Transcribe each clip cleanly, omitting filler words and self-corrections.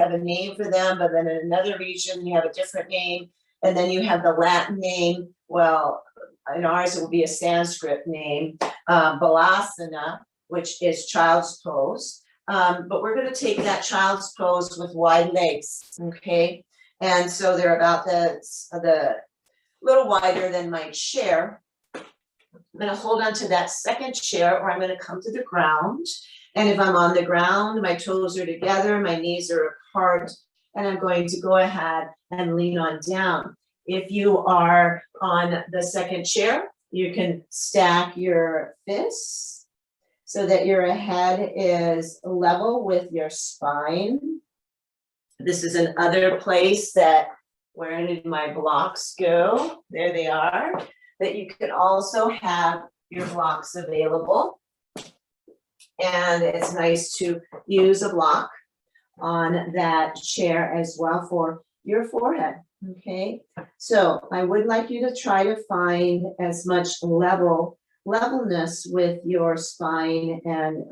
have a name for them, but then in another region, you have a different name. And then you have the Latin name. Well, in ours, it will be a Sanskrit name, Balasana, which is child's pose. But we're going to take that child's pose with wide legs, okay? And so they're about the little wider than my chair. I'm going to hold on to that second chair, or I'm going to come to the ground. And if I'm on the ground, my toes are together, my knees are apart, and I'm going to go ahead and lean on down. If you are on the second chair, you can stack your fists so that your head is level with your spine. This is another place that, where did my blocks go? There they are. That you can also have your blocks available. And it's nice to use a block on that chair as well for your forehead, okay? So I would like you to try to find as much levelness with your spine and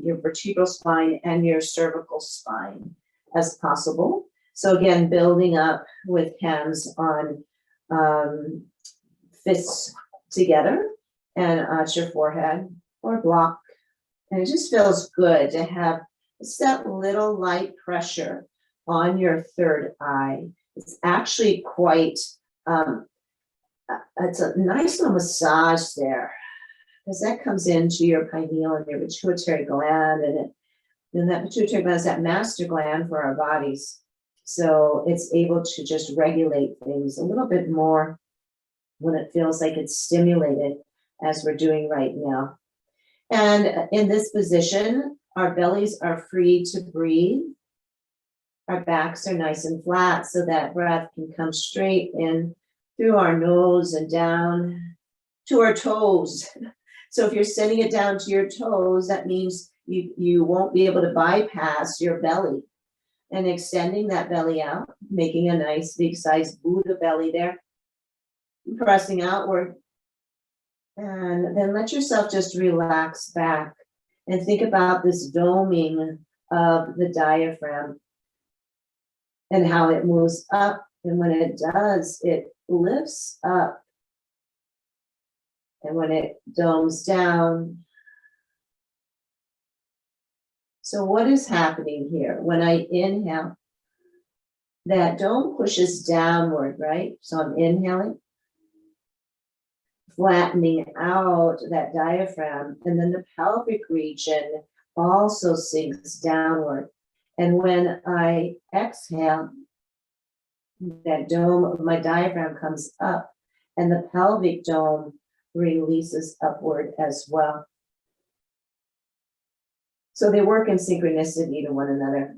your vertebral spine and your cervical spine as possible. So again, building up with hands on fists together and at your forehead or block. And it just feels good to have just that little light pressure on your third eye. It's actually quite, it's a nice little massage there, because that comes into your pineal and your pituitary gland, and that pituitary gland is that master gland for our bodies. So it's able to just regulate things a little bit more when it feels like it's stimulated, as we're doing right now. And in this position, our bellies are free to breathe. Our backs are nice and flat, so that breath can come straight in through our nose and down to our toes. So if you're sending it down to your toes, that means you won't be able to bypass your belly. And extending that belly out, making a nice big size Buddha belly there, pressing outward. And then let yourself just relax back and think about this doming of the diaphragm and how it moves up. And when it does, it lifts up. And when it domes down. So what is happening here? When I inhale, that dome pushes downward, right? So I'm inhaling, flattening out that diaphragm, and then the pelvic region also sinks downward. And when I exhale, that dome of my diaphragm comes up, and the pelvic dome releases upward as well. So they work in synchronicity to one another.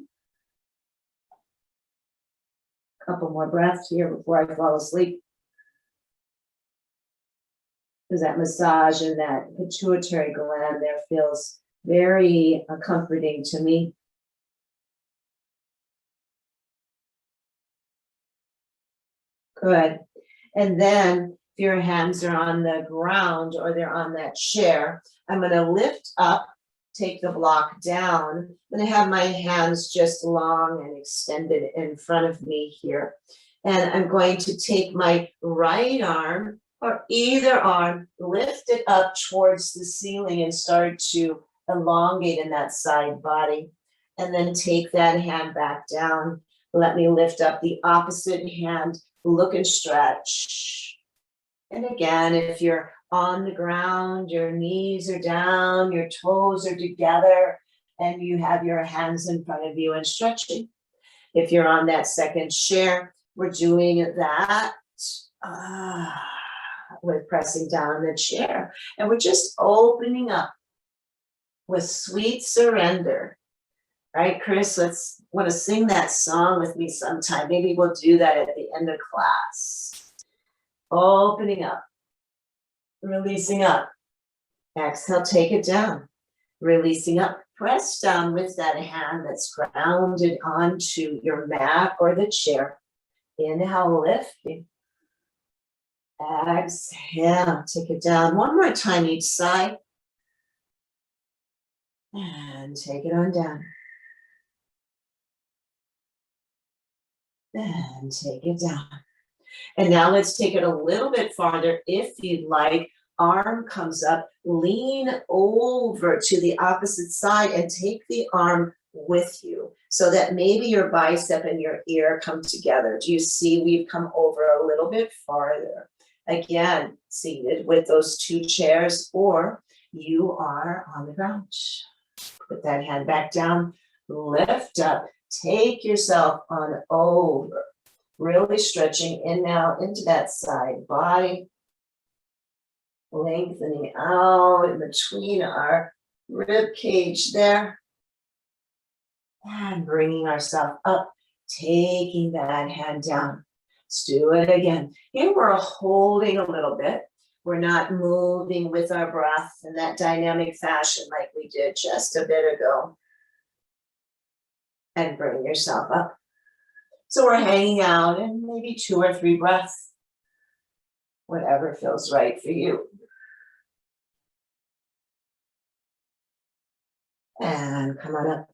A couple more breaths here before I fall asleep. Because that massage and that pituitary gland there feels very comforting to me. Good. And then if your hands are on the ground or they're on that chair, I'm going to lift up, take the block down. I'm going to have my hands just long and extended in front of me here. And I'm going to take my right arm or either arm, lift it up towards the ceiling and start to elongate in that side body. And then take that hand back down. Let me lift up the opposite hand, look and stretch. And again, if you're on the ground, your knees are down, your toes are together, and you have your hands in front of you and stretching. If you're on that second chair, we're doing that with pressing down the chair. And we're just opening up with sweet surrender. Right, Chris, want to sing that song with me sometime. Maybe we'll do that at the end of class. Opening up, releasing up. Exhale, take it down. Releasing up, press down with that hand that's grounded onto your mat or the chair. Inhale, lifting. Exhale, take it down. One more time each side. And take it on down. then take it down. And now let's take it a little bit farther if you'd like. Arm comes up, lean over to the opposite side and take the arm with you so that maybe your bicep and your ear come together. Do you see we've come over a little bit farther? Again, seated with those two chairs, or you are on the ground. Put that hand back down, lift up, take yourself on over. Really stretching in now into that side body, lengthening out in between our rib cage there, and bringing ourselves up, taking that hand down. Let's do it again. Here we're holding a little bit. We're not moving with our breath in that dynamic fashion like we did just a bit ago. And bring yourself up. So we're hanging out in maybe 2 or 3 breaths, whatever feels right for you. And come on up.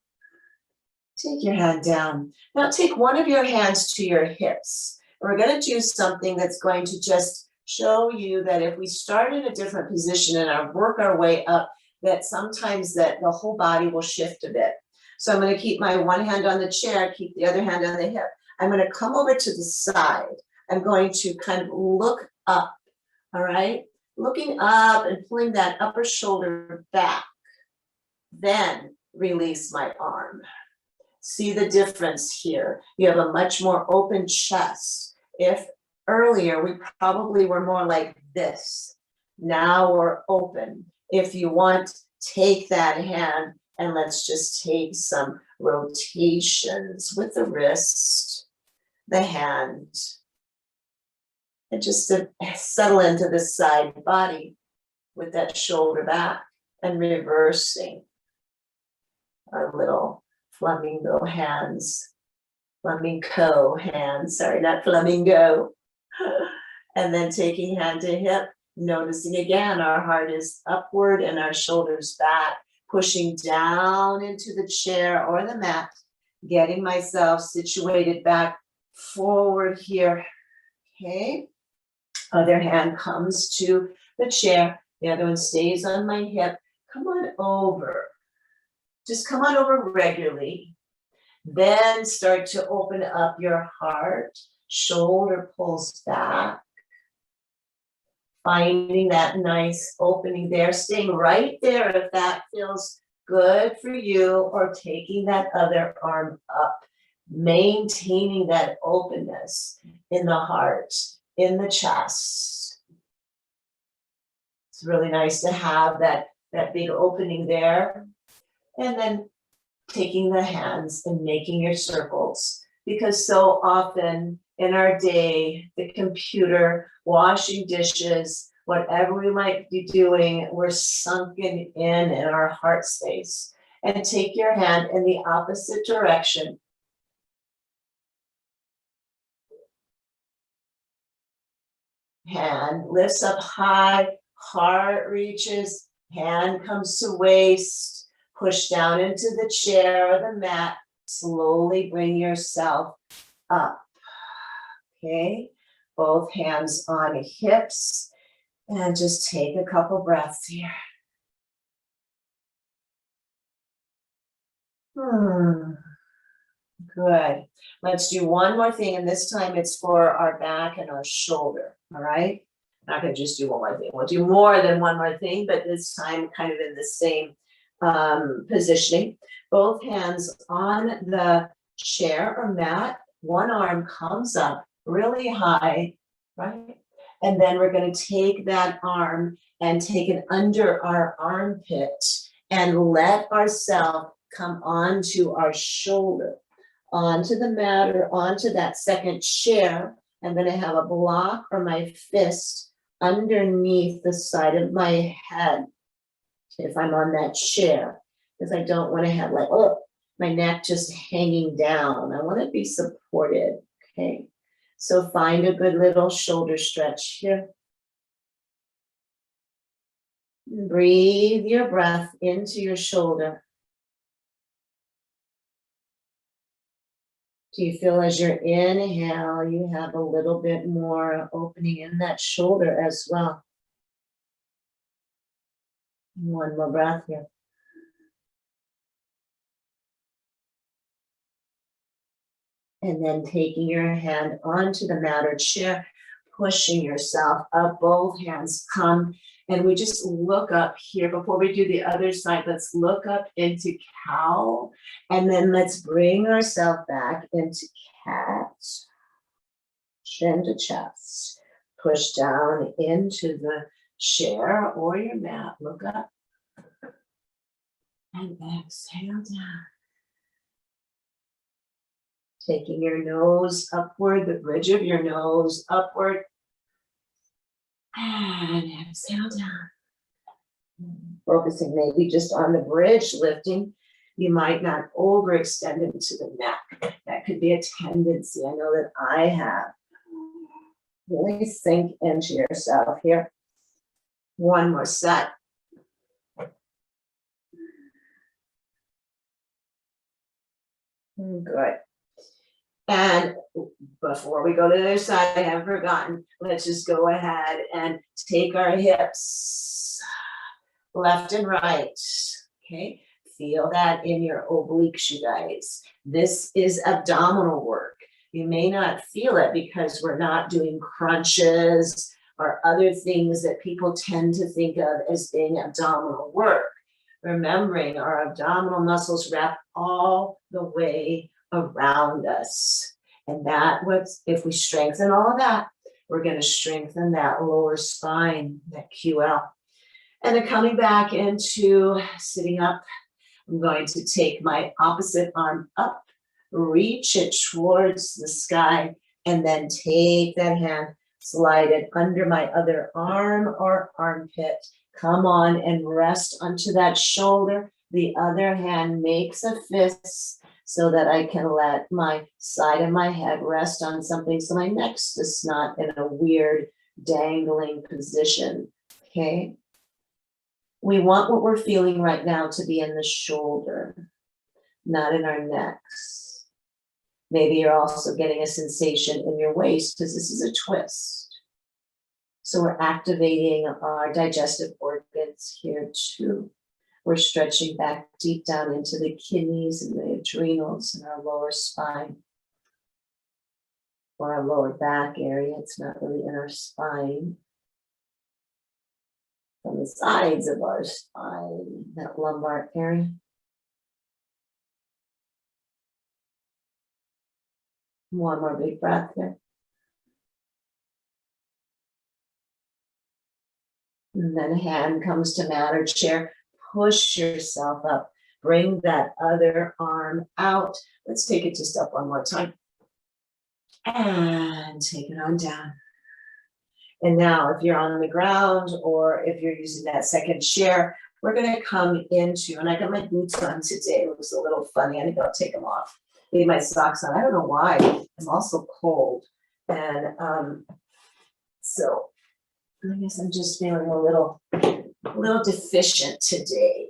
Take your hand down. Now take one of your hands to your hips. We're going to do something that's going to just show you that if we start in a different position and work our way up, that sometimes that the whole body will shift a bit. So I'm going to keep my one hand on the chair, keep the other hand on the hip. I'm going to come over to the side. I'm going to kind of look up, all right? Looking up and pulling that upper shoulder back. Then release my arm. See the difference here. You have a much more open chest. If earlier we probably were more like this, now we're open. If you want, take that hand and let's just take some rotations with the wrist, the hand, and just to settle into the side body with that shoulder back and reversing our little flamingo hands, sorry, not flamingo. And then taking hand to hip, noticing again our heart is upward and our shoulders back, pushing down into the chair or the mat, getting myself situated back forward here, okay? Other hand comes to the chair, the other one stays on my hip. Come on over. Just come on over regularly. Then start to open up your heart. Shoulder pulls back. Finding that nice opening there. Staying right there if that feels good for you, or taking that other arm up. Maintaining that openness in the heart, in the chest. It's really nice to have that big opening there. And then taking the hands and making your circles, because so often in our day, the computer, washing dishes, whatever we might be doing, we're sunken in our heart space. And take your hand in the opposite direction. Hand lifts up high, heart reaches, hand comes to waist. Push down into the chair or the mat. Slowly bring yourself up. Okay, both hands on hips. And just take a couple breaths here. Good. Let's do one more thing, and this time it's for our back and our shoulder, all right? Not gonna just do one more thing. We'll do more than one more thing, but this time kind of in the same positioning. Both hands on the chair or mat. One arm comes up really high, right? And then we're going to take that arm and take it under our armpit and let ourselves come onto our shoulder, onto the mat or onto that second chair. I'm going to have a block or my fist underneath the side of my head if I'm on that chair, because I don't want to have like, oh, my neck just hanging down. I want to be supported, okay? So find a good little shoulder stretch here. Breathe your breath into your shoulder. Do you feel as you inhale, you have a little bit more opening in that shoulder as well? One more breath here. And then taking your hand onto the mat or chair, pushing yourself up, both hands come. And we just look up here before we do the other side. Let's look up into cow. And then let's bring ourselves back into cat. Chin to chest. Push down into the chair or your mat. Look up. And exhale down. Taking your nose upward, the bridge of your nose upward. And exhale down. Focusing maybe just on the bridge, lifting. You might not overextend into the neck. That could be a tendency. I know that I have. Really sink into yourself here. One more set. Good. And before we go to the other side, I haven't forgotten, let's just go ahead and take our hips left and right. Okay, feel that in your obliques, you guys. This is abdominal work. You may not feel it because we're not doing crunches or other things that people tend to think of as being abdominal work. Remembering our abdominal muscles wrap all the way around us. And that was, if we strengthen all of that, we're going to strengthen that lower spine, that QL. And then coming back into sitting up, I'm going to take my opposite arm up, reach it towards the sky, and then take that hand, slide it under my other arm or armpit. Come on and rest onto that shoulder. The other hand makes a fist so that I can let my side of my head rest on something so my neck's just not in a weird dangling position, okay? We want what we're feeling right now to be in the shoulder, not in our necks. Maybe you're also getting a sensation in your waist because this is a twist. So we're activating our digestive organs here too. We're stretching back deep down into the kidneys and the adrenals and our lower spine. Or our lower back area, it's not really in our spine. On the sides of our spine, that lumbar area. One more big breath here. And then a hand comes to mat or chair. Push yourself up. Bring that other arm out. Let's take it just up one more time. And take it on down. And now if you're on the ground or if you're using that second chair, we're going to come into, and I got my boots on today. It looks a little funny. I think I'll take them off. Leave my socks on. I don't know why. I'm also cold. And so I guess I'm just feeling a little deficient today.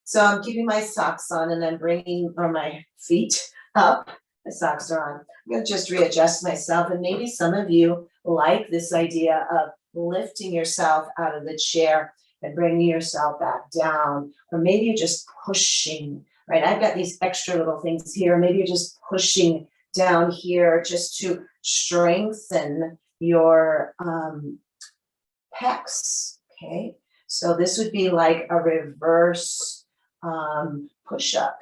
So I'm keeping my socks on and then bringing my feet up. My socks are on. I'm going to just readjust myself. And maybe some of you like this idea of lifting yourself out of the chair and bringing yourself back down. Or maybe you're just pushing, right? I've got these extra little things here. Maybe you're just pushing down here just to strengthen your pecs, okay? So this would be like a reverse push-up,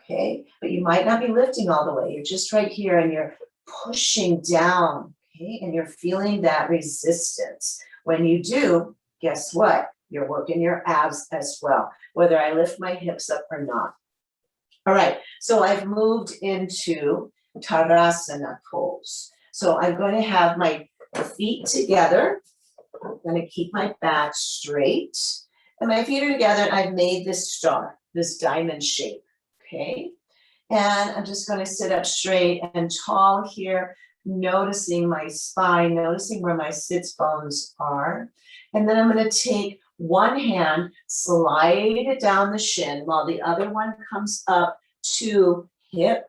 okay? But you might not be lifting all the way. You're just right here and you're pushing down, okay? And you're feeling that resistance. When you do, guess what? You're working your abs as well, whether I lift my hips up or not. All right, so I've moved into Tadasana pose. So I'm going to have my feet together. I'm going to keep my back straight. And my feet are together and I've made this star, this diamond shape, okay? And I'm just going to sit up straight and tall here, noticing my spine, noticing where my sits bones are. And then I'm going to take one hand, slide it down the shin while the other one comes up to hip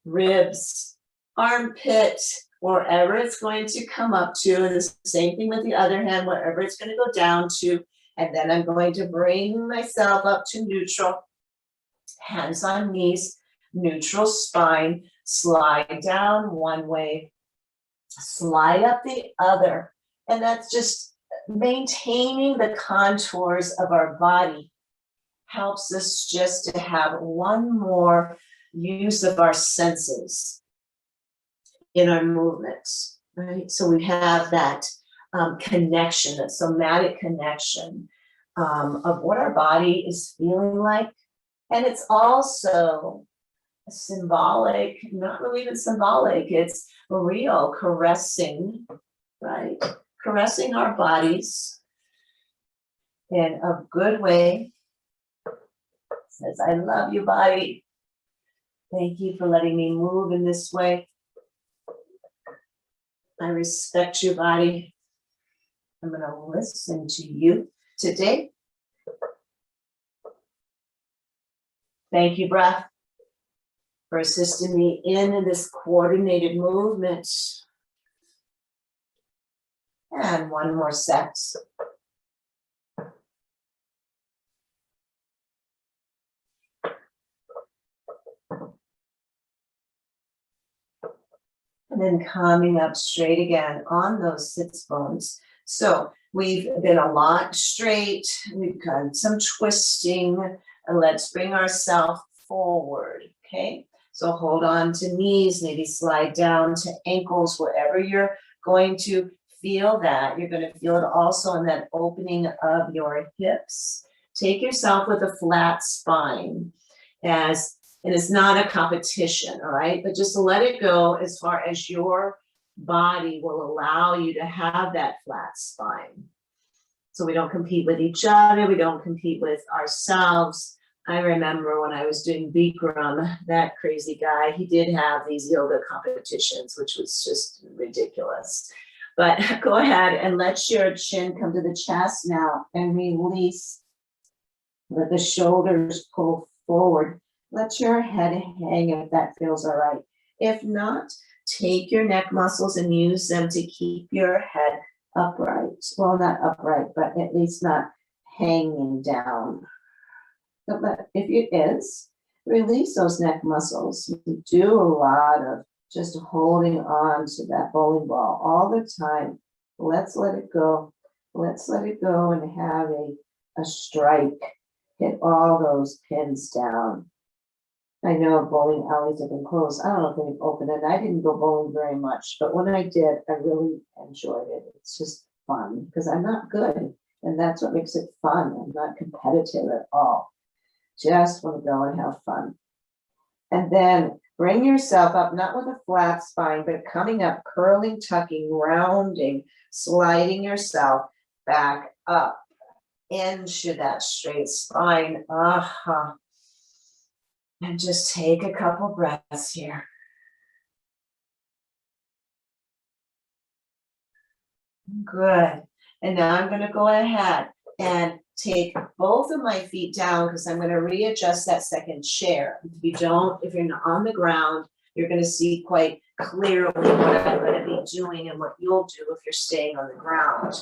ribs, armpit, wherever it's going to come up to, and the same thing with the other hand, wherever it's going to go down to, and then I'm going to bring myself up to neutral, hands on knees, neutral spine, slide down one way, slide up the other, and that's just maintaining the contours of our body, helps us just to have one more use of our senses in our movements, right? So we have that connection, that somatic connection of what our body is feeling like. And it's also symbolic, not really even symbolic, it's real caressing, right? Caressing our bodies in a good way. Says, I love you, body. Thank you for letting me move in this way. I respect you, body. I'm going to listen to you today. Thank you, breath, for assisting me in this coordinated movement. And one more set. And then coming up straight again on those sits bones. So we've been a lot straight. We've got some twisting. And let's bring ourselves forward, okay? So hold on to knees, maybe slide down to ankles, wherever you're going to feel that. You're going to feel it also in that opening of your hips. Take yourself with a flat spine, and it's not a competition, all right? But just let it go as far as your body will allow you to have that flat spine. So we don't compete with each other. We don't compete with ourselves. I remember when I was doing Bikram, that crazy guy, he did have these yoga competitions, which was just ridiculous. But go ahead and let your chin come to the chest now and release. Let the shoulders pull forward. Let your head hang if that feels all right. If not, take your neck muscles and use them to keep your head upright. Well, not upright, but at least not hanging down. But if it is, release those neck muscles. We do a lot of just holding on to that bowling ball all the time. Let's let it go. Let's let it go and have a strike. Hit all those pins down. I know bowling alleys have been closed. I don't know if they've opened, and I didn't go bowling very much, but when I did, I really enjoyed it. It's just fun because I'm not good, and that's what makes it fun. I'm not competitive at all. Just want to go and have fun. And then bring yourself up, not with a flat spine, but coming up, curling, tucking, rounding, sliding yourself back up into that straight spine. And just take a couple breaths here. Good. And now I'm going to go ahead and take both of my feet down because I'm going to readjust that second chair. If you're not on the ground, you're going to see quite clearly what I'm going to be doing and what you'll do if you're staying on the ground.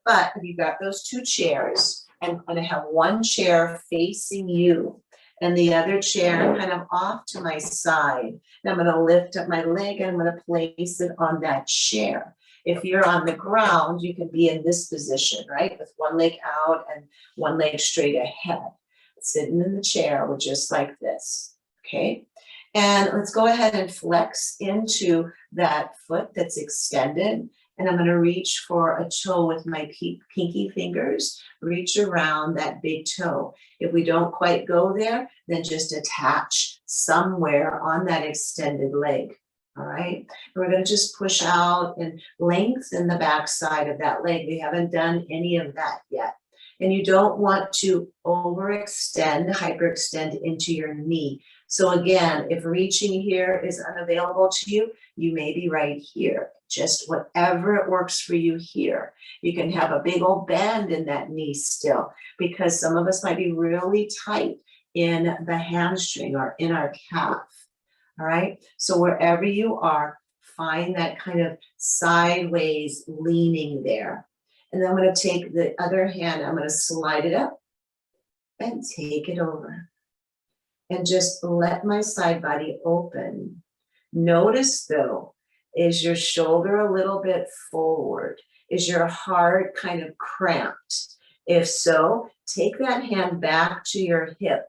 But if you've got those two chairs, I'm going to have one chair facing you and the other chair kind of off to my side. And I'm going to lift up my leg and I'm going to place it on that chair. If you're on the ground, you can be in this position, right? With one leg out and one leg straight ahead. Sitting in the chair, we're just like this, okay? And let's go ahead and flex into that foot that's extended. And I'm going to reach for a toe with my pinky fingers, reach around that big toe. If we don't quite go there, then just attach somewhere on that extended leg. All right, and we're going to just push out and lengthen the back side of that leg. We haven't done any of that yet. And you don't want to overextend, hyperextend into your knee. So again, if reaching here is unavailable to you, you may be right here. Just whatever it works for you here. You can have a big old bend in that knee still, because some of us might be really tight in the hamstring or in our calf. all right? So wherever you are, find that kind of sideways leaning there. And then I'm gonna take the other hand, I'm gonna slide it up and take it over. And just let my side body open. Notice though, is your shoulder a little bit forward? Is your heart kind of cramped? If so, take that hand back to your hip.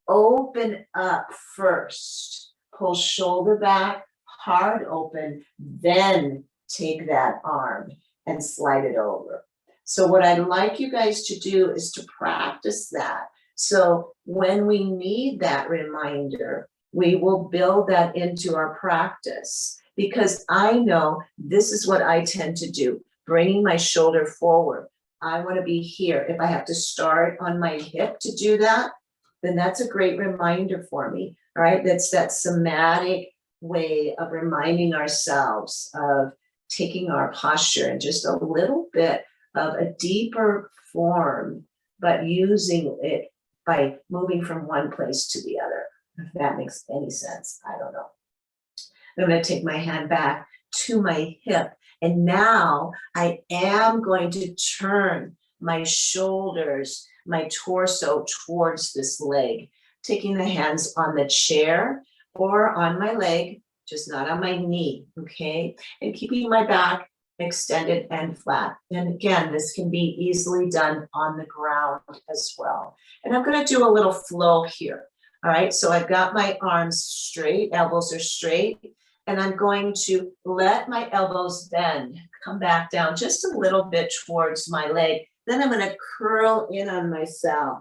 Open up first. Pull shoulder back, heart open, then take that arm and slide it over. So what I'd like you guys to do is to practice that. So when we need that reminder, we will build that into our practice, because I know this is what I tend to do, bringing my shoulder forward. I want to be here. If I have to start on my hip to do that, then that's a great reminder for me. All right, that's that somatic way of reminding ourselves of taking our posture in just a little bit of a deeper form, but using it by moving from one place to the other. If that makes any sense, I don't know. I'm going to take my hand back to my hip, and now I am going to turn my shoulders, my torso towards this leg, taking the hands on the chair or on my leg, just not on my knee, okay? And keeping my back extended and flat. And again, this can be easily done on the ground as well. And I'm going to do a little flow here. All right, so I've got my arms straight, elbows are straight, and I'm going to let my elbows bend, come back down just a little bit towards my leg. Then I'm going to curl in on myself,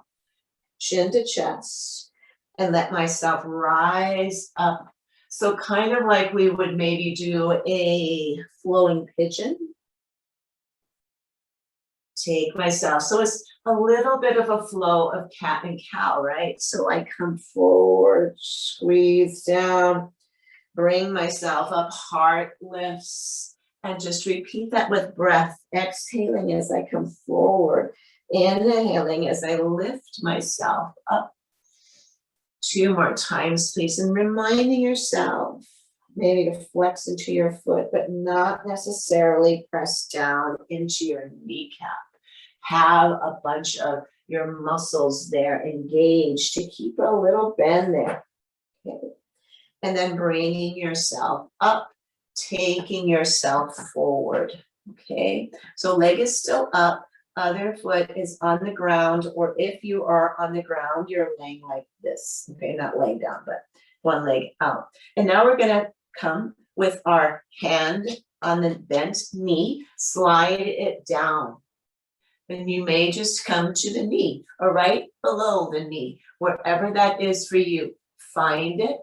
chin to chest, and let myself rise up. So kind of like we would maybe do a flowing pigeon. Take myself, so it's a little bit of a flow of cat and cow, right? So I come forward, squeeze down, bring myself up, heart lifts, and just repeat that with breath, exhaling as I come forward, inhaling as I lift myself up. 2 more times, please, and reminding yourself maybe to flex into your foot, but not necessarily press down into your kneecap. Have a bunch of your muscles there engaged to keep a little bend there. Okay. And then bringing yourself up, taking yourself forward. Okay, so leg is still up, other foot is on the ground, or if you are on the ground, you're laying like this. Okay, not laying down, but one leg out. And now we're gonna come with our hand on the bent knee, slide it down. And you may just come to the knee or right below the knee, wherever that is for you. Find it,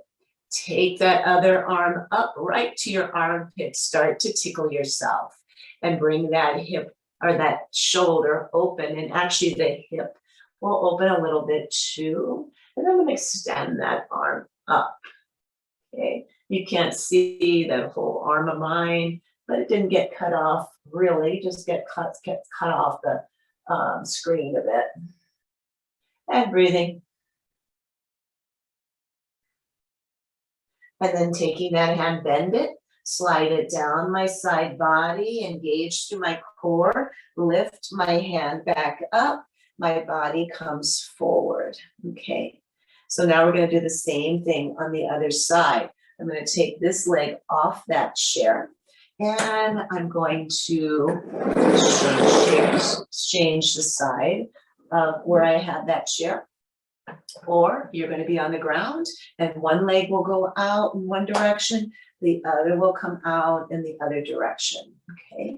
take that other arm up right to your armpit, start to tickle yourself and bring that hip or that shoulder open. And actually the hip will open a little bit too. And I'm going to extend that arm up. Okay, you can't see the whole arm of mine, but it didn't get cut off really, just get cut off the screen a bit. And breathing. And then taking that hand, bend it, slide it down my side body, engage through my core, lift my hand back up, my body comes forward. Okay, so now we're going to do the same thing on the other side. I'm going to take this leg off that chair, and I'm going to change the side of where I had that chair. Or you're going to be on the ground and one leg will go out in one direction, the other will come out in the other direction. Okay,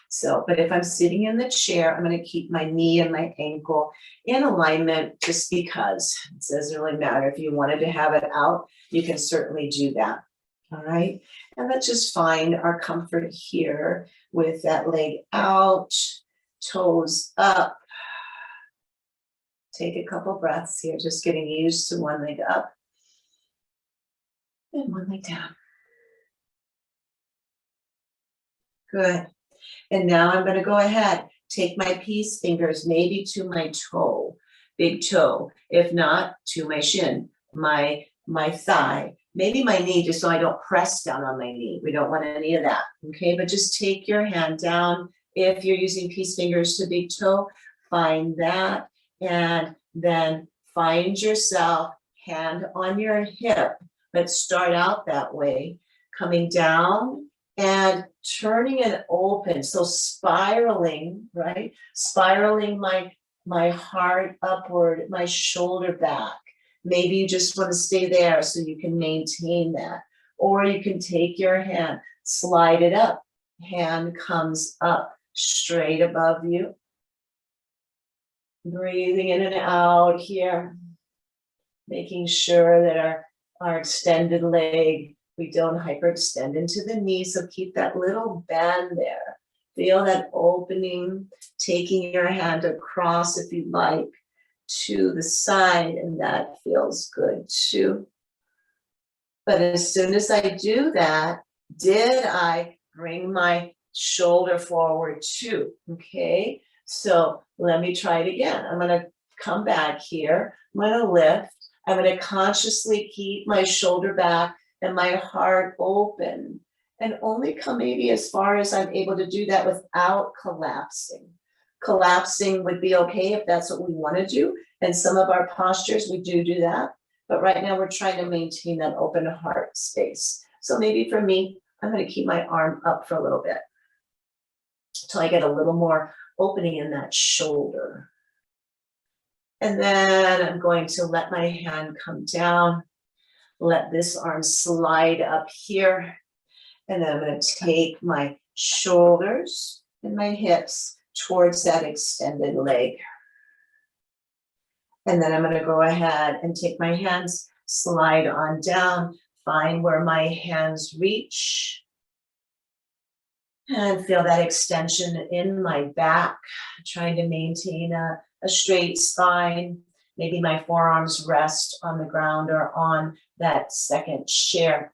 so, but if I'm sitting in the chair, I'm going to keep my knee and my ankle in alignment just because it doesn't really matter. If you wanted to have it out, you can certainly do that. All right, and let's just find our comfort here with that leg out, toes up. Take a couple breaths here, just getting used to one leg up and one leg down. Good. And now I'm going to go ahead, take my peace fingers maybe to my toe, big toe, if not to my shin, my thigh, maybe my knee, just so I don't press down on my knee. We don't want any of that, okay? But just take your hand down. If you're using peace fingers to big toe, find that, and then find yourself, hand on your hip. Let's start out that way, coming down and turning it open. So spiraling, right? Spiraling my heart upward, my shoulder back. Maybe you just want to stay there so you can maintain that. Or you can take your hand, slide it up. Hand comes up straight above you. Breathing in and out here. Making sure that our extended leg, we don't hyperextend into the knee. So keep that little bend there. Feel that opening, taking your hand across if you like to the side, and that feels good too. But as soon as I do that, did I bring my shoulder forward too? Okay, so let me try it again. I'm gonna come back here. I'm gonna lift. I'm gonna consciously keep my shoulder back and my heart open, and only come maybe as far as I'm able to do that without collapsing. Collapsing would be okay if that's what we want to do. And some of our postures, we do that. But right now we're trying to maintain that open heart space. So maybe for me, I'm going to keep my arm up for a little bit until I get a little more opening in that shoulder. And then I'm going to let my hand come down, let this arm slide up here. And then I'm going to take my shoulders and my hips towards that extended leg. And then I'm going to go ahead and take my hands, slide on down, find where my hands reach. And feel that extension in my back, trying to maintain a straight spine. Maybe my forearms rest on the ground or on that second chair.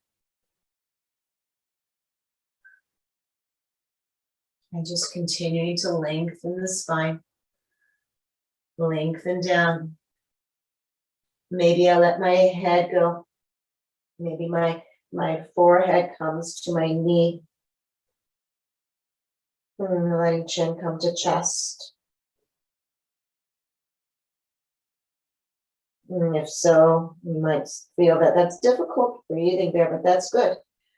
And just continuing to lengthen the spine. Lengthen down. Maybe I let my head go. Maybe my forehead comes to my knee. And letting chin come to chest. And if so, you might feel that that's difficult breathing there, but that's good.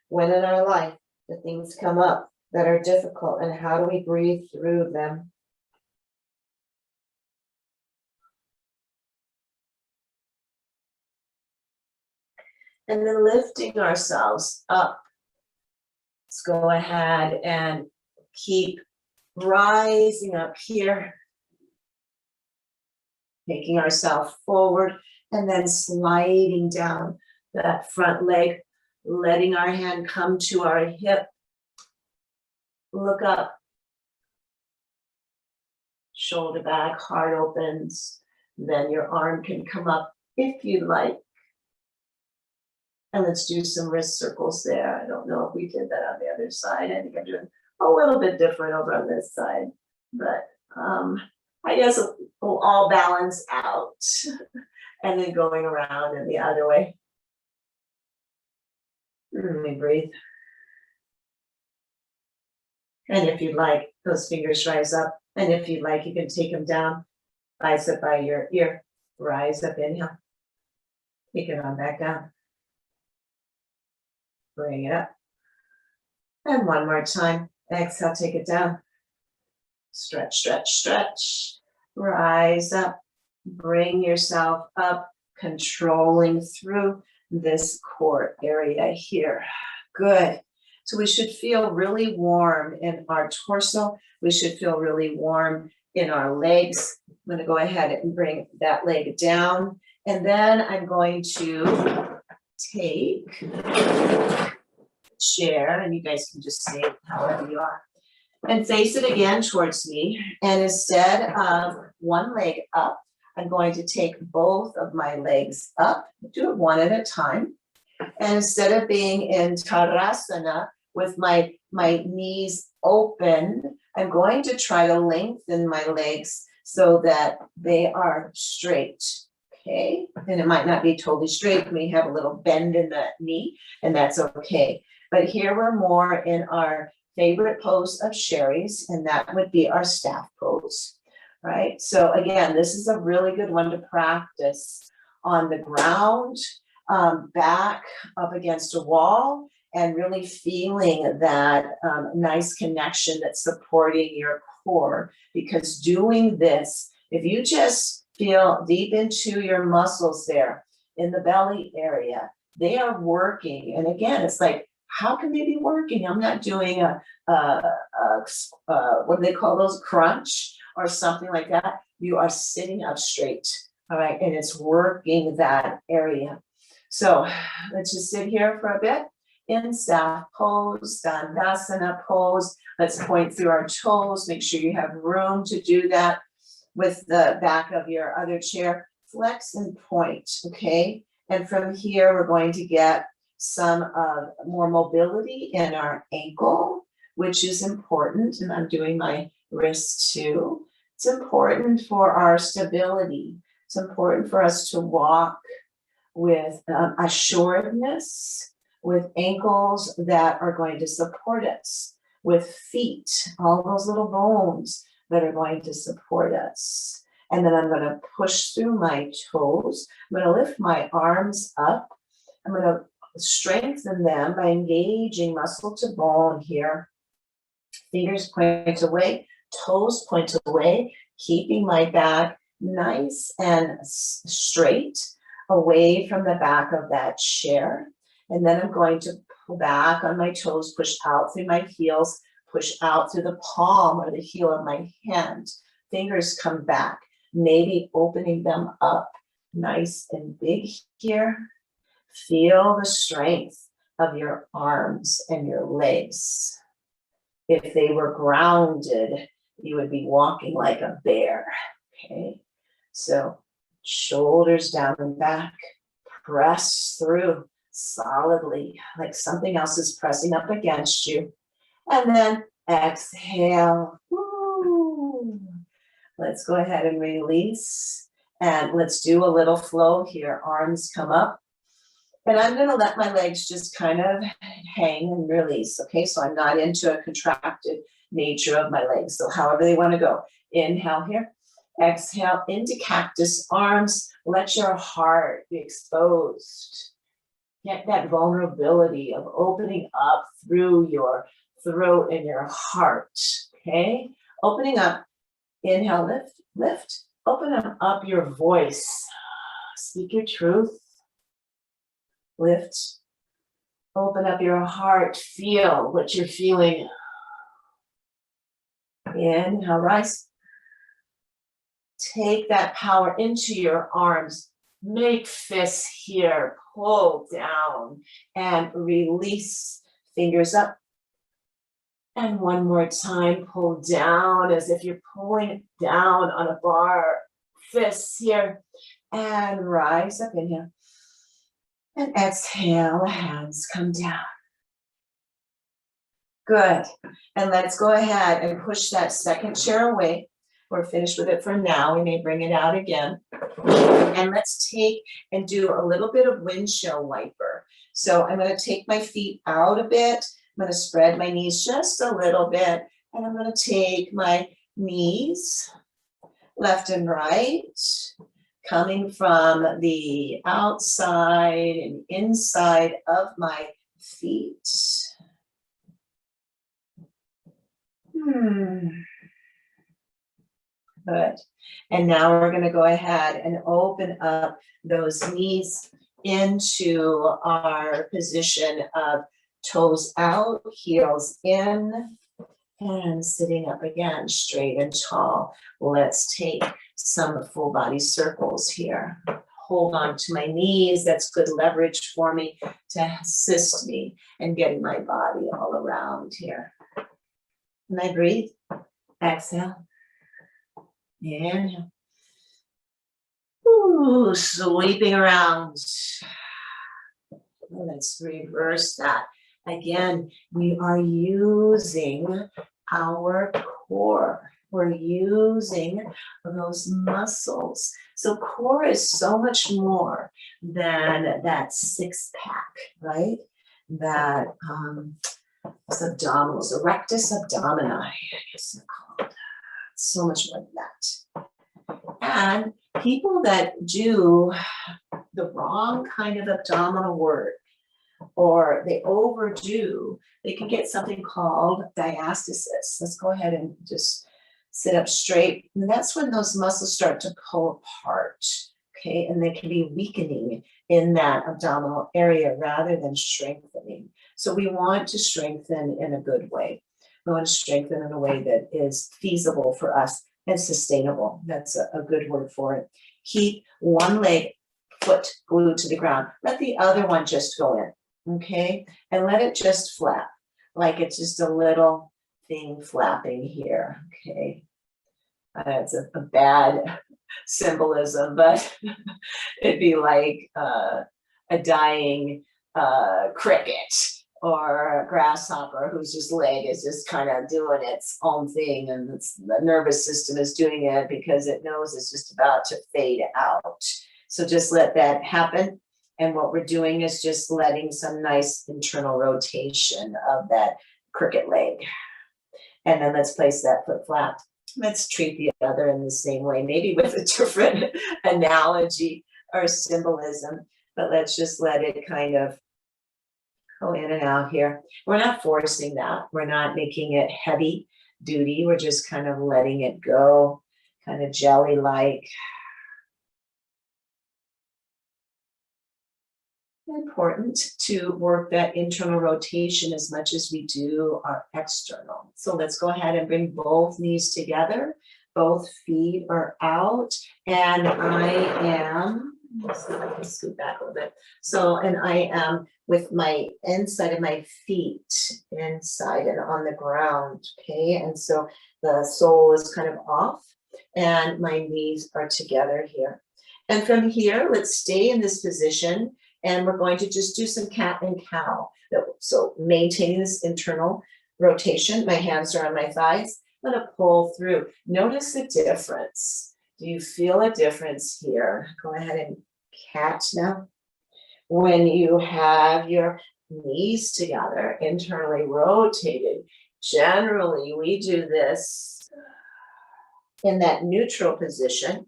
When in our life, the things come up that are difficult, and how do we breathe through them? And then lifting ourselves up. Let's go ahead and keep rising up here. Taking ourselves forward and then sliding down that front leg, letting our hand come to our hip. Look up. Shoulder back, heart opens. Then your arm can come up if you like. And let's do some wrist circles there. I don't know if we did that on the other side. I think I'm doing a little bit different over on this side. But I guess we'll all balance out. And then going around and the other way. Let me breathe. And if you'd like, those fingers rise up. And if you'd like, you can take them down. Rise up by your ear. Rise up, inhale. Take it on back down. Bring it up. And one more time. Exhale, take it down. Stretch, stretch, stretch. Rise up. Bring yourself up, controlling through this core area here. Good. So we should feel really warm in our torso. We should feel really warm in our legs. I'm going to go ahead and bring that leg down. And then I'm going to take a chair, and you guys can just say however you are, and face it again towards me. And instead of one leg up, I'm going to take both of my legs up, do it one at a time. And instead of being in Tadasana with my knees open, I'm going to try to lengthen my legs so that they are straight. Okay, and it might not be totally straight. We have a little bend in the knee, and that's okay. But here we're more in our favorite pose of Sherry's, and that would be our staff pose, right? So again, this is a really good one to practice on the ground, back up against a wall, and really feeling that nice connection that's supporting your core. Because doing this, if you just feel deep into your muscles there in the belly area, they are working. And again, it's like, how can they be working? I'm not doing what do they call those, crunch or something like that. You are sitting up straight, all right, and it's working that area. So let's just sit here for a bit in staff pose, Dandasana pose. Let's point through our toes. Make sure you have room to do that with the back of your other chair. Flex and point, okay? And from here, we're going to get some more mobility in our ankle, which is important. And I'm doing my wrist too. It's important for our stability. It's important for us to walk with assuredness, with ankles that are going to support us, with feet, all those little bones that are going to support us. And then I'm going to push through my toes. I'm going to lift my arms up. I'm going to strengthen them by engaging muscle to bone here. Fingers point away, toes point away, keeping my back nice and straight away from the back of that chair. And then I'm going to pull back on my toes, push out through my heels, push out through the palm or the heel of my hand. Fingers come back, maybe opening them up nice and big here. Feel the strength of your arms and your legs. If they were grounded, you would be walking like a bear, okay? So shoulders down and back, press through solidly, like something else is pressing up against you. And then exhale. Woo. Let's go ahead and release. And let's do a little flow here. Arms come up. And I'm going to let my legs just kind of hang and release, okay? So I'm not into a contracted nature of my legs. So however they want to go. Inhale here. Exhale into cactus arms. Let your heart be exposed. Get that vulnerability of opening up through your throat and your heart, okay? Opening up. Inhale, lift, lift. Open up your voice. Speak your truth. Lift. Open up your heart. Feel what you're feeling. Inhale, rise. Take that power into your arms. Make fists here. Pull down and release. Fingers up. And one more time, pull down as if you're pulling down on a bar. Fists here. And rise up. Inhale. And exhale, hands come down. Good. And let's go ahead and push that second chair away. We're finished with it for now. We may bring it out again. And let's take and do a little bit of windshield wiper. So I'm going to take my feet out a bit. I'm going to spread my knees just a little bit. And I'm going to take my knees left and right, coming from the outside and inside of my feet. Good. And now we're going to go ahead and open up those knees into our position of toes out, heels in, and sitting up again, straight and tall. Let's take some full body circles here. Hold on to my knees. That's good leverage for me to assist me in getting my body all around here. And I breathe. Exhale. Inhale. Ooh, sweeping around. Let's reverse that. Again, we are using our core. We're using those muscles. So core is so much more than that six pack, right? That abdominals, erectus abdomini, I guess they're called. So much more than that. And people that do the wrong kind of abdominal work, or they overdo, they can get something called diastasis. Let's go ahead and just sit up straight. And that's when those muscles start to pull apart, okay? And they can be weakening in that abdominal area rather than strengthening. So we want to strengthen in a good way. We want to strengthen in a way that is feasible for us and sustainable. That's a good word for it. Keep one foot glued to the ground. Let the other one just go in, okay? And let it just flap, like it's just a little thing flapping here, okay? It's a bad symbolism, but it'd be like a dying cricket or a grasshopper whose just leg is just kind of doing its own thing, and the nervous system is doing it because it knows it's just about to fade out. So just let that happen. And what we're doing is just letting some nice internal rotation of that cricket leg. And then let's place that foot flat. Let's treat the other in the same way, maybe with a different analogy or symbolism, but let's just let it kind of go in and out here. We're not forcing that. We're not making it heavy duty. We're just kind of letting it go, kind of jelly-like. Important to work that internal rotation as much as we do our external. So let's go ahead and bring both knees together. Both feet are out, and I am, let's see if I can scoot back a little bit. So, and I am with my inside of my feet inside and on the ground, okay? And so the sole is kind of off, and my knees are together here. And from here, let's stay in this position. And we're going to just do some cat and cow. So maintaining this internal rotation, my hands are on my thighs. I'm gonna pull through. Notice the difference. Do you feel a difference here? Go ahead and cat now. When you have your knees together, internally rotated, generally we do this in that neutral position.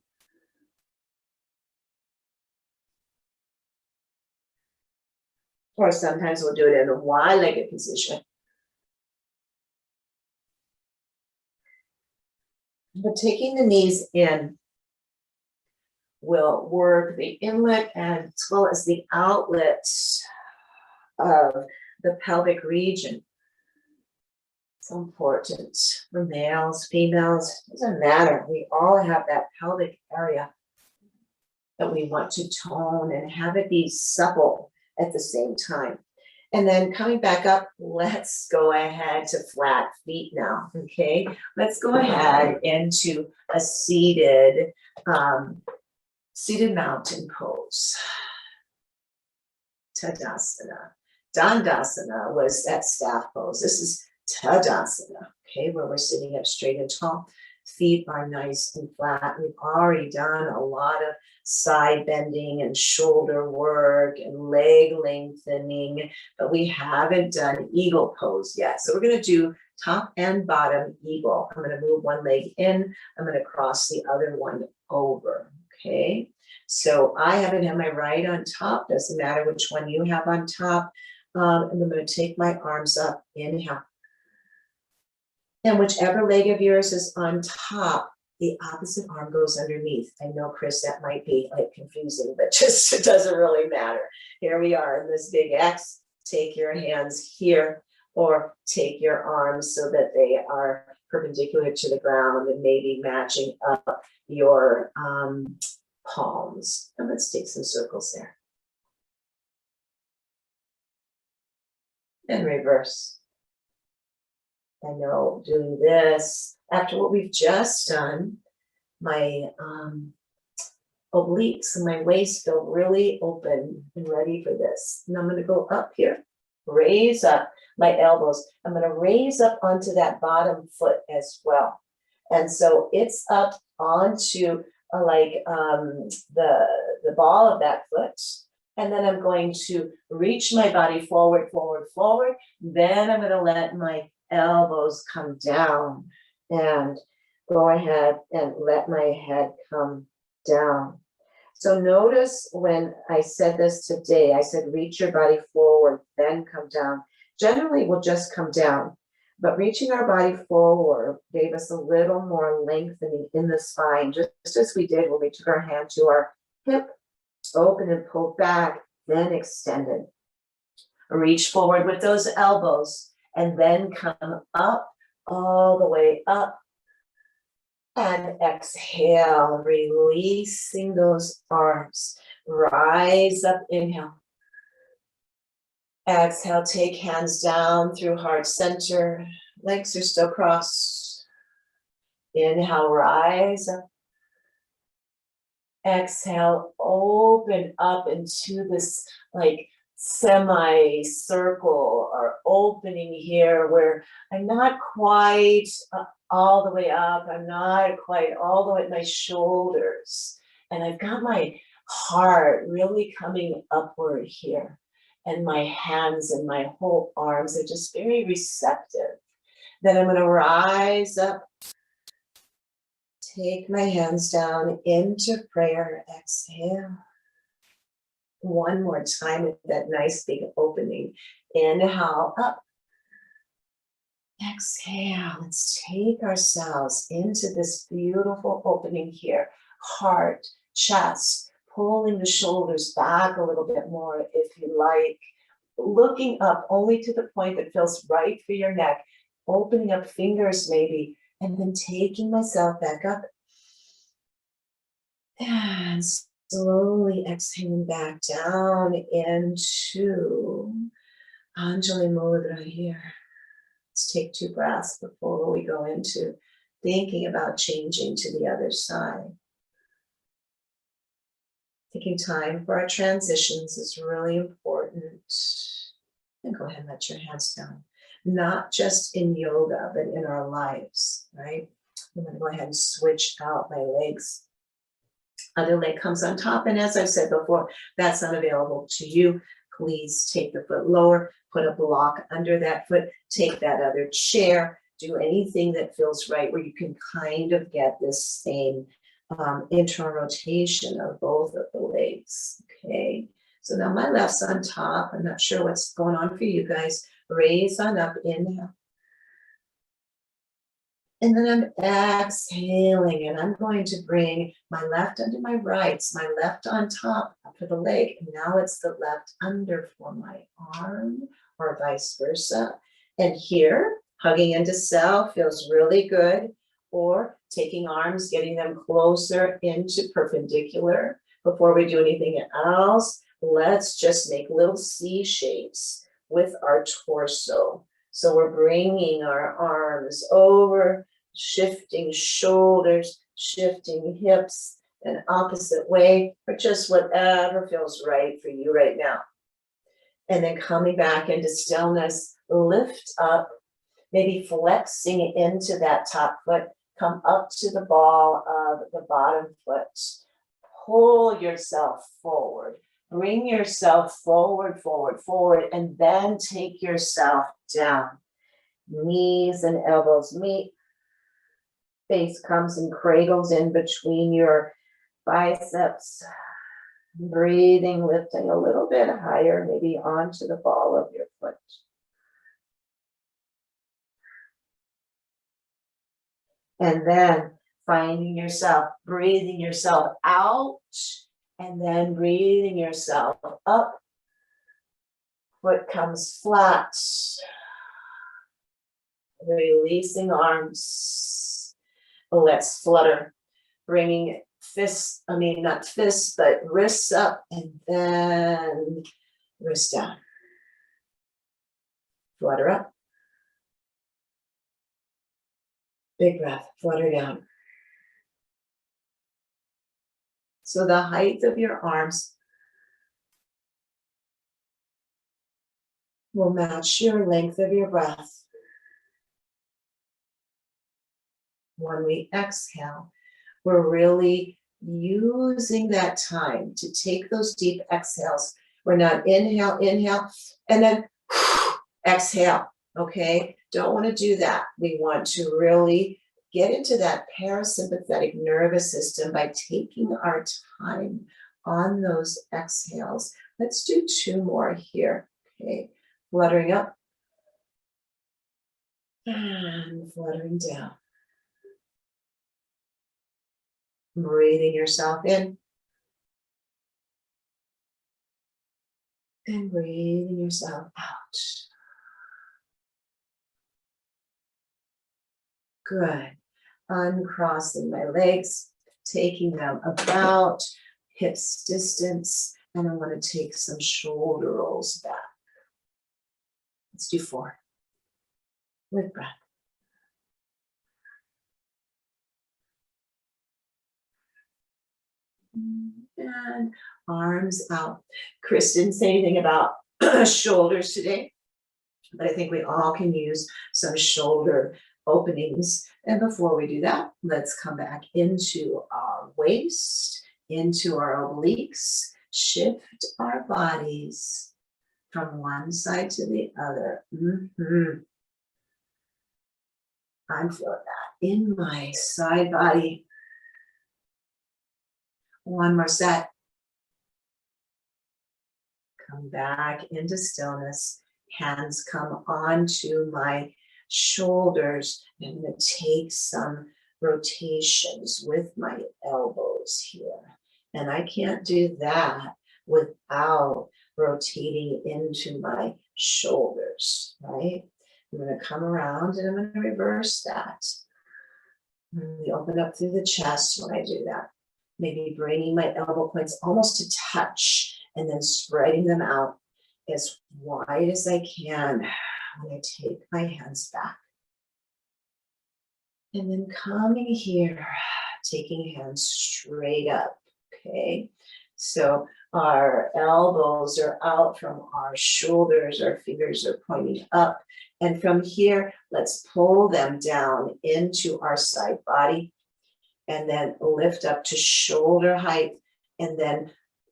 Or sometimes we'll do it in a wide-legged position. But taking the knees in will work the inlet and as well as the outlet of the pelvic region. It's important for males, females, doesn't matter. We all have that pelvic area that we want to tone and have it be supple at the same time. And then coming back up, let's go ahead to flat feet now, okay? Let's go ahead into a seated mountain pose. Tadasana. Dandasana was that staff pose. This is Tadasana, okay, where we're sitting up straight and tall. Feet are nice and flat. We've already done a lot of side bending and shoulder work and leg lengthening, but we haven't done eagle pose yet. So we're going to do top and bottom eagle. I'm going to move one leg in. I'm going to cross the other one over. Okay. So I haven't had my right on top. Doesn't matter which one you have on top. And I'm going to take my arms up. Inhale. And whichever leg of yours is on top, the opposite arm goes underneath. I know, Chris, that might be like confusing, but just it doesn't really matter. Here we are in this big X. Take your hands here or take your arms so that they are perpendicular to the ground and maybe matching up your palms. And let's take some circles there. And reverse. I know doing this, after what we've just done, my obliques and my waist feel really open and ready for this. And I'm going to go up here, raise up. my elbows. I'm gonna raise up onto that bottom foot as well. And so it's up onto the ball of that foot. And then I'm going to reach my body forward, forward, forward. Then I'm gonna let my elbows come down and go ahead and let my head come down. So notice when I said this today, I said, reach your body forward, then come down. Generally, we'll just come down, but reaching our body forward gave us a little more lengthening in the spine, just as we did when we took our hand to our hip, open and pull back, then extended. Reach forward with those elbows and then come up, all the way up. And exhale, releasing those arms. Rise up, inhale. Exhale, take hands down through heart center. Legs are still crossed. Inhale, rise up. Exhale, open up into this like semi-circle or opening here where I'm not quite all the way up. I'm not quite all the way at my shoulders. And I've got my heart really coming upward here. And my hands and my whole arms are just very receptive. Then I'm going to rise up. Take my hands down into prayer. Exhale. One more time with that nice big opening. Inhale up. Exhale. Let's take ourselves into this beautiful opening here. Heart, chest, pulling the shoulders back a little bit more if you like. Looking up only to the point that feels right for your neck. Opening up fingers maybe. And then taking myself back up. And slowly exhaling back down into Anjali Mudra here. Let's take 2 breaths before we go into thinking about changing to the other side. Taking time for our transitions is really important. And go ahead and let your hands down. Not just in yoga, but in our lives, right? I'm going to go ahead and switch out my legs. Other leg comes on top, and as I said before, that's not available to you. Please take the foot lower, put a block under that foot, take that other chair, do anything that feels right where you can kind of get this same internal rotation of both of the legs, okay? So now my left's on top. I'm not sure what's going on for you guys. Raise on up, inhale. And then I'm exhaling, and I'm going to bring my left under my right, my left on top for the leg, and now it's the left under for my arm, or vice versa. And here, hugging into self feels really good, or taking arms, getting them closer into perpendicular. Before we do anything else, let's just make little C shapes with our torso. So we're bringing our arms over, shifting shoulders, shifting hips, an opposite way, or just whatever feels right for you right now. And then coming back into stillness, lift up, maybe flexing into that top foot, come up to the ball of the bottom foot. Pull yourself forward. Bring yourself forward, forward, forward, and then take yourself down. Knees and elbows meet. Face comes and cradles in between your biceps. Breathing, lifting a little bit higher, maybe onto the ball of your foot. And then finding yourself, breathing yourself out, and then breathing yourself up. Foot comes flat. Releasing arms. Let's flutter. Bringing fists, not fists, but wrists up, and then wrists down. Flutter up. Big breath, flutter down. So the height of your arms will match your length of your breath. When we exhale, we're really using that time to take those deep exhales. We're not inhale, and then exhale, okay? Don't want to do that. We want to really get into that parasympathetic nervous system by taking our time on those exhales. Let's do 2 more here, okay? Fluttering up and fluttering down. Breathing yourself in and breathing yourself out. Good. Uncrossing my legs, taking them about hips distance, and I'm going to take some shoulder rolls back. Let's do 4 with breath. And arms out. Chris didn't say anything about shoulders today, but I think we all can use some shoulder openings. And before we do that, let's come back into our waist, into our obliques, shift our bodies from one side to the other. I'm feeling that in my side body. One more set. Come back into stillness. Hands come onto my shoulders. I'm going to take some rotations with my elbows here. And I can't do that without rotating into my shoulders, right? I'm going to come around and I'm going to reverse that. We open up through the chest when I do that. Maybe bringing my elbow points almost to touch and then spreading them out as wide as I can when I take my hands back. And then coming here, taking hands straight up, okay? So our elbows are out from our shoulders, our fingers are pointing up. And from here, let's pull them down into our side body and then lift up to shoulder height and then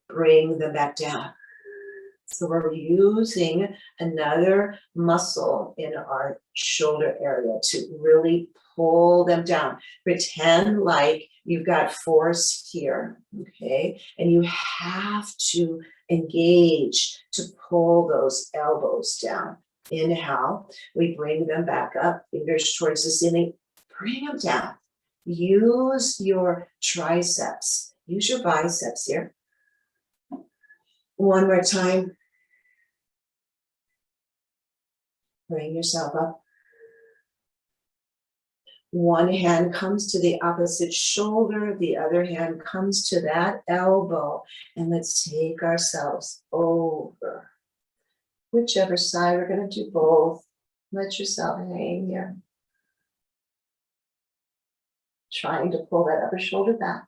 bring them back down. So we're using another muscle in our shoulder area to really pull them down. Pretend like you've got force here, okay? And you have to engage to pull those elbows down. Inhale, we bring them back up, fingers towards the ceiling, bring them down. Use your triceps, use your biceps here. One more time. Bring yourself up. One hand comes to the opposite shoulder, the other hand comes to that elbow, and let's take ourselves over. Whichever side, we're going to do both. Let yourself hang here. Trying to pull that upper shoulder back,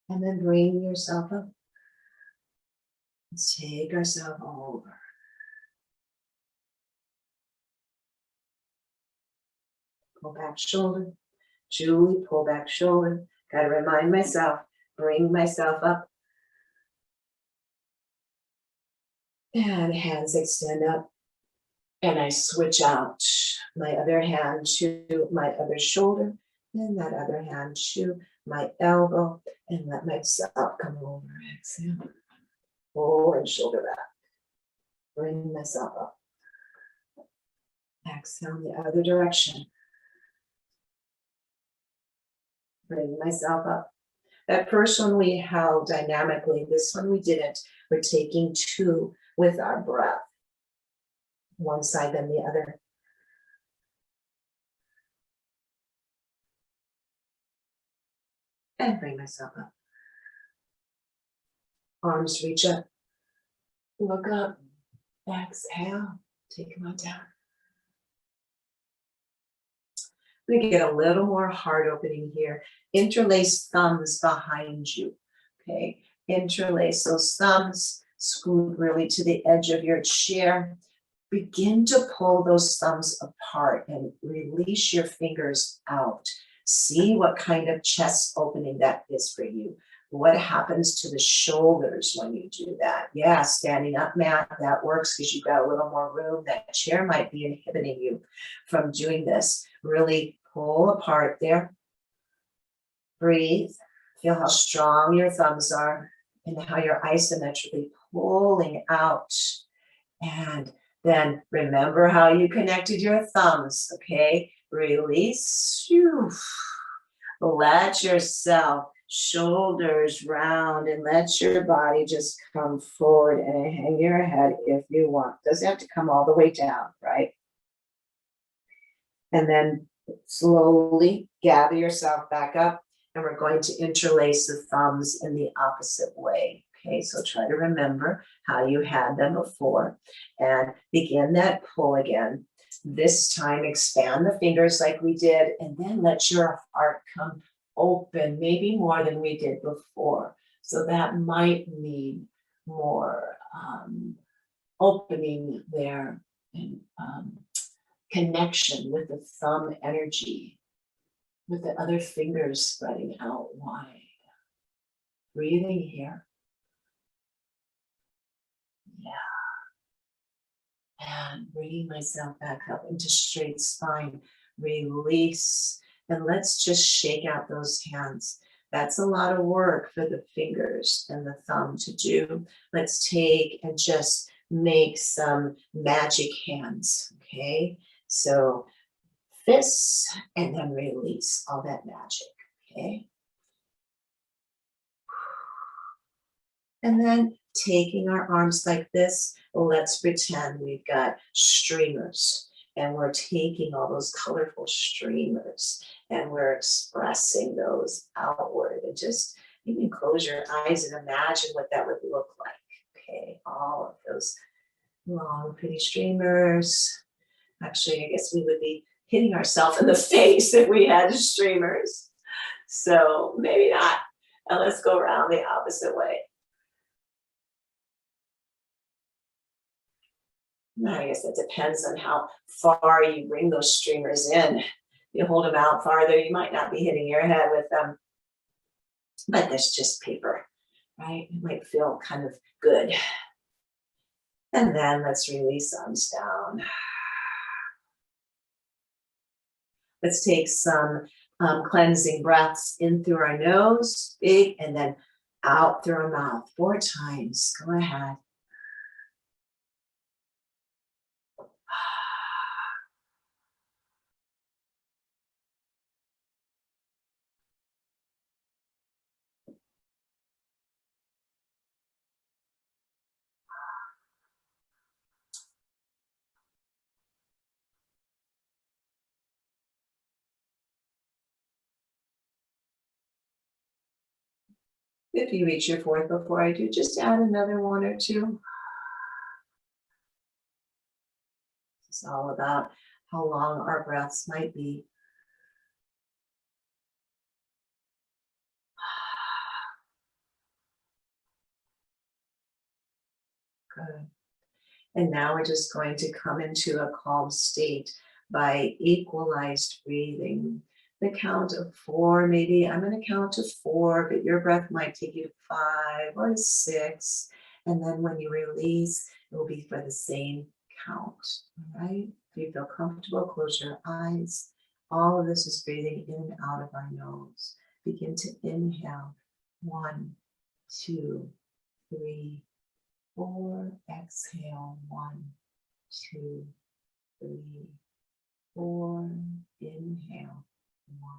and then bring yourself up. Let's take ourselves over. Pull back shoulder. Julie, pull back shoulder. Got to remind myself, bring myself up. And hands extend up. And I switch out my other hand to my other shoulder. And that other hand to my elbow. And let myself come over. Exhale. Pull and shoulder back. Bring myself up. Exhale the other direction. Bring myself up. That first one we held dynamically. This one we didn't. We're taking 2 with our breath. One side, then the other. And bring myself up. Arms reach up. Look up. Exhale. Take them on down. I'm going to get a little more heart opening here. Interlace thumbs behind you. Okay. Interlace those thumbs. Scoot really to the edge of your chair. begin to pull those thumbs apart and release your fingers out. See what kind of chest opening that is for you. What happens to the shoulders when you do that? Yeah, standing up, Matt, that works because you've got a little more room. That chair might be inhibiting you from doing this. Really pull apart there. Breathe. Feel how strong your thumbs are and how you're isometrically pulling out. And then remember how you connected your thumbs, okay? Release. Phew. Let yourself, shoulders round, and let your body just come forward and hang your head if you want. Doesn't have to come all the way down, right? And then slowly gather yourself back up, and we're going to interlace the thumbs in the opposite way. Okay, so try to remember how you had them before and begin that pull again. This time, expand the fingers like we did, and then let your heart come open, maybe more than we did before. So that might need more opening there and connection with the thumb energy, with the other fingers spreading out wide. Breathing here. Yeah. And bringing myself back up into straight spine. Release. And let's just shake out those hands. That's a lot of work for the fingers and the thumb to do. Let's take and just make some magic hands, okay? So fists and then release all that magic, okay? And then taking our arms like this, let's pretend we've got streamers and we're taking all those colorful streamers and we're expressing those outward, and just even close your eyes and imagine what that would look like. Okay, all of those long, pretty streamers. Actually, I guess we would be hitting ourselves in the face if we had streamers. So maybe not. And let's go around the opposite way. I guess that depends on how far you bring those streamers in. You hold them out farther, you might not be hitting your head with them. But that's just paper, right? It might feel kind of good. And then let's release arms down. Let's take some cleansing breaths in through our nose, big, and then out through our mouth 4 times. Go ahead. If you reach your 4th before I do, just add another 1 or 2. It's all about how long our breaths might be. Good. And now we're just going to come into a calm state by equalized breathing. The count of 4, maybe I'm going to count to 4, but your breath might take you to 5 or 6. And then when you release, it will be for the same count. All right? If you feel comfortable, close your eyes. All of this is breathing in and out of our nose. Begin to inhale. 1, 2, 3, 4. Exhale. 1, 2, 3, 4. Inhale. 1,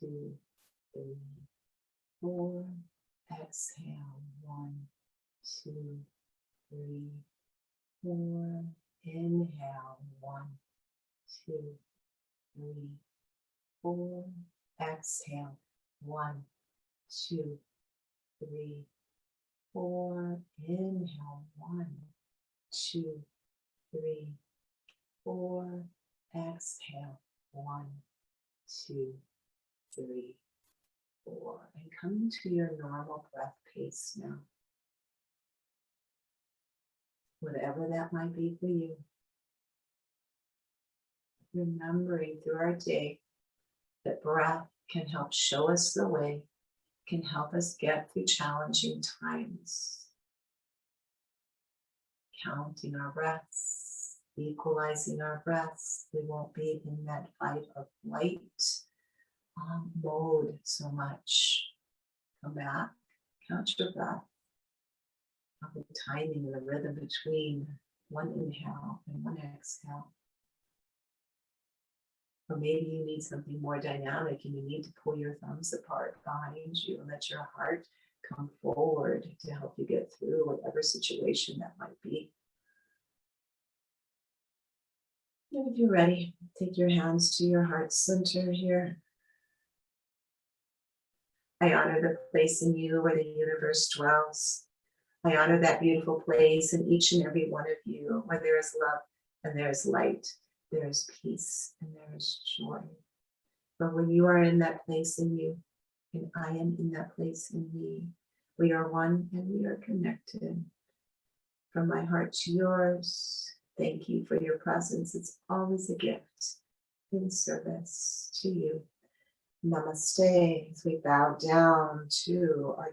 2, 3, 4. Exhale. 1, 2, 3, 4. Inhale. 1, 2, 3, 4. Exhale. 1, 2, 3, 4. Inhale. 1, 2, 3, 4. Exhale. 1, 2, 3, 4. And come to your normal breath pace now. whatever that might be for you. Remembering through our day that breath can help show us the way, can help us get through challenging times. Counting our breaths, equalizing our breaths. We won't be in that fight or flight mode so much. Come back, count your breath. Have the timing and the rhythm between one inhale and one exhale. Or maybe you need something more dynamic and you need to pull your thumbs apart behind you and let your heart come forward to help you get through whatever situation that might be. And if you're ready, take your hands to your heart center here. I honor the place in you where the universe dwells. I honor that beautiful place in each and every one of you where there is love and there is light. There is peace and there is joy. For when you are in that place in you, and I am in that place in me, we are one and we are connected. From my heart to yours, thank you for your presence. It's always a gift in service to you. Namaste, as we bow down to our